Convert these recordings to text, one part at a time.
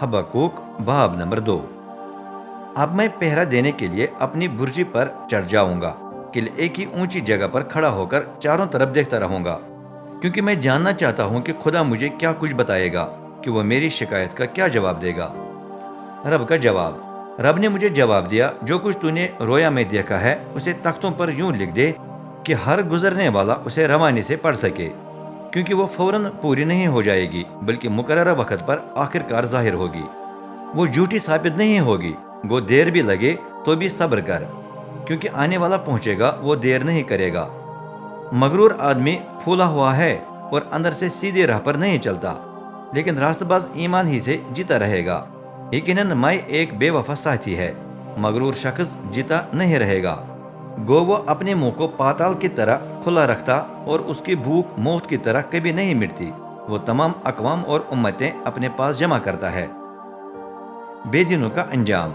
Habakkuk बाब number 2। अब मैं पहरा देने के लिए अपनी बुर्जी पर चढ़ जाऊंगा, किले की ऊंची जगह पर खड़ा होकर चारों तरफ देखता रहूंगा, क्योंकि मैं जानना चाहता हूं कि खुदा मुझे क्या कुछ बताएगा, कि वो मेरी शिकायत का क्या जवाब देगा। रब का जवाब। रब ने मुझे जवाब दिया, जो कुछ तूने रोया में देखा है उसे तख्तों पर यूं लिख दे कि हर गुजरने वाला उसे रवानी से पढ़ सके, क्योंकि वो फौरन पूरी नहीं हो जाएगी, बल्कि मुकर्रर वक्त पर आखिरकार जाहिर होगी। वो झूठी साबित नहीं होगी। गो देर भी लगे तो भी सब्र कर, क्योंकि आने वाला पहुंचेगा, वो देर नहीं करेगा। मगरूर आदमी फूला हुआ है और अंदर से सीधे राह पर नहीं चलता, लेकिन रास्तबाज ईमान ही से जीता रहेगा। यकीनन मैं एक बेवफा साथी है। मगरूर शख्स जीता नहीं रहेगा। गो वो अपने मुंह को पाताल की तरह खुला रखता और उसकी भूख मौत की तरह कभी नहीं मिटती। वो तमाम अक़वाम और उम्मतें अपने पास जमा करता है। बेदीनों का अंजाम।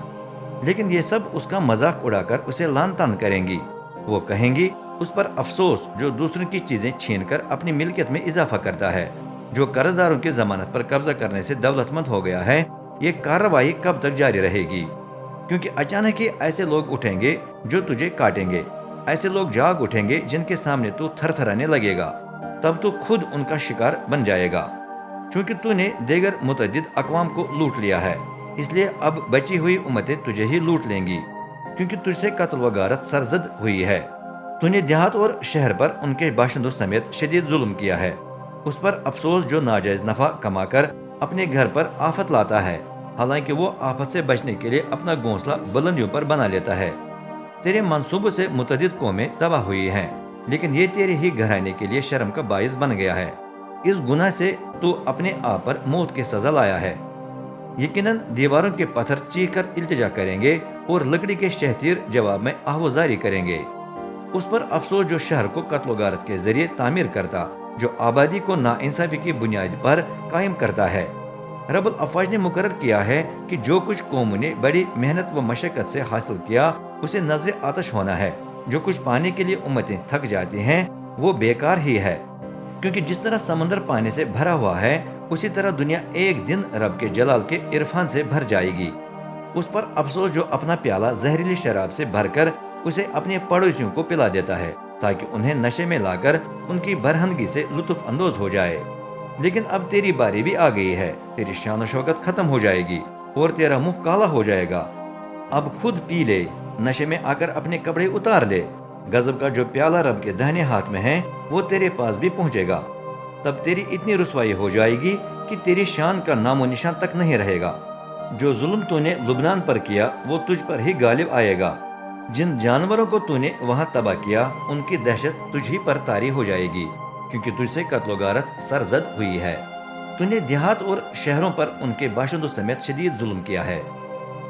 लेकिन ये सब उसका मजाक उड़ाकर उसे लान तान करेंगी। वो कहेंगी, उस पर अफसोस जो दूसरों की चीजें छीनकर अपनी मिल्कियत में इजाफा करता है, जो कर्जदारों की जमानत पर कब्जा करने से दौलतमंद हो गया है। ये कार्रवाई कब तक जारी रहेगी? क्योंकि अचानक ही ऐसे लोग उठेंगे जो तुझे काटेंगे। ऐसे लोग जाग उठेंगे जिनके सामने तू थरथराने लगेगा। तब तू खुद उनका शिकार बन जाएगा। क्योंकि तूने देगर मुतअद्दिद अक़वाम को लूट लिया है, इसलिए अब बची हुई उम्मतें तुझे ही लूट लेंगी, क्योंकि तुझसे कत्ल व गारत सरजद हुई है। तूने देहात और शहर पर उनके बाशिंदों समेत शदीद जुल्म किया है। उस पर अफसोस जो नाजायज नफा कमाकर अपने घर पर आफत लाता है, हालांकि वो आफत से बचने के लिए अपना घोंसला बुलंदियों पर बना लेता है। तेरे मंसूबों से मुतअद्दिद कौमें तबाह हुई हैं, लेकिन ये तेरे ही घराने के लिए शर्म का बाइस बन गया है। इस गुनाह से तू अपने आप पर मौत की सजा लाया है। यकीनन दीवारों के पत्थर चीख कर इल्तिजा करेंगे और लकड़ी के शहतीर जवाब में आवाजारी करेंगे। उस पर अफसोस जो शहर को कत्ल गारत के जरिए तामीर करता, जो आबादी को नाइंसाफी की बुनियाद पर कायम करता है। रब्बुल अफ़वाज ने मुकर्रर किया है कि जो कुछ कौम ने बड़ी मेहनत व मशक्कत से हासिल किया, उसे नजर आतश होना है। जो कुछ पाने के लिए उम्मतें थक जाती हैं, वो बेकार ही है। क्योंकि जिस तरह समंदर पानी से भरा हुआ है, उसी तरह दुनिया एक दिन रब के जलाल के इरफान से भर जाएगी। उस पर अफसोस जो अपना प्याला जहरीली शराब से भरकर उसे अपने पड़ोसियों को पिला देता है, ताकि उन्हें नशे में लाकर उनकी बरहनगी से लुत्फ अंदोज हो जाए। लेकिन अब तेरी बारी भी आ गई है। तेरी शान शौकत खत्म हो जाएगी और तेरा मुंह काला हो जाएगा। अब खुद पी ले, नशे में आकर अपने कपड़े उतार ले। गजब का जो प्याला रब के दाहिने हाथ में है, वो तेरे पास भी पहुंचेगा। तब तेरी इतनी रुसवाई हो जाएगी कि तेरी शान का नामो निशान तक नहीं रहेगा। जो जुल्म तूने लुबनान पर किया, वो तुझ पर ही गालिब आएगा। जिन जानवरों को तूने वहां तबाह किया, उनकी दहशत तुझ ही पर तारी हो जाएगी, क्योंकि तुझसे कत्ल गारत सरजद हुई है। तूने देहात और शहरों पर उनके बाशिंदों समेत शदीद जुल्म किया है।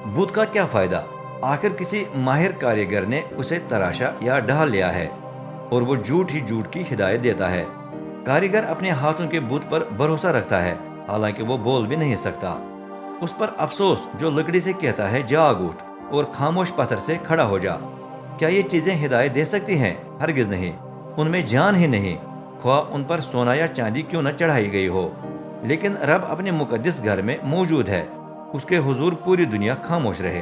बुत का क्या फायदा? आखिर किसी माहिर कारीगर ने उसे तराशा या ढाल लिया है, और वो झूठ ही झूठ की हिदायत देता है। कारीगर अपने हाथों के बुत पर भरोसा रखता है, हालांकि वो बोल भी नहीं सकता। उस पर अफसोस जो लकड़ी से कहता है, जाग उठ, और खामोश पत्थर से खड़ा हो जा। क्या ये चीजें हिदायत दे सकती हैं? हरगिज नहीं। उनमें जान ही नहीं, ख्वाह उन पर सोना या चांदी क्यों न चढ़ाई गई हो। लेकिन रब अपने मुकद्दस घर में मौजूद है। उसके हुजूर पूरी दुनिया खामोश रहे।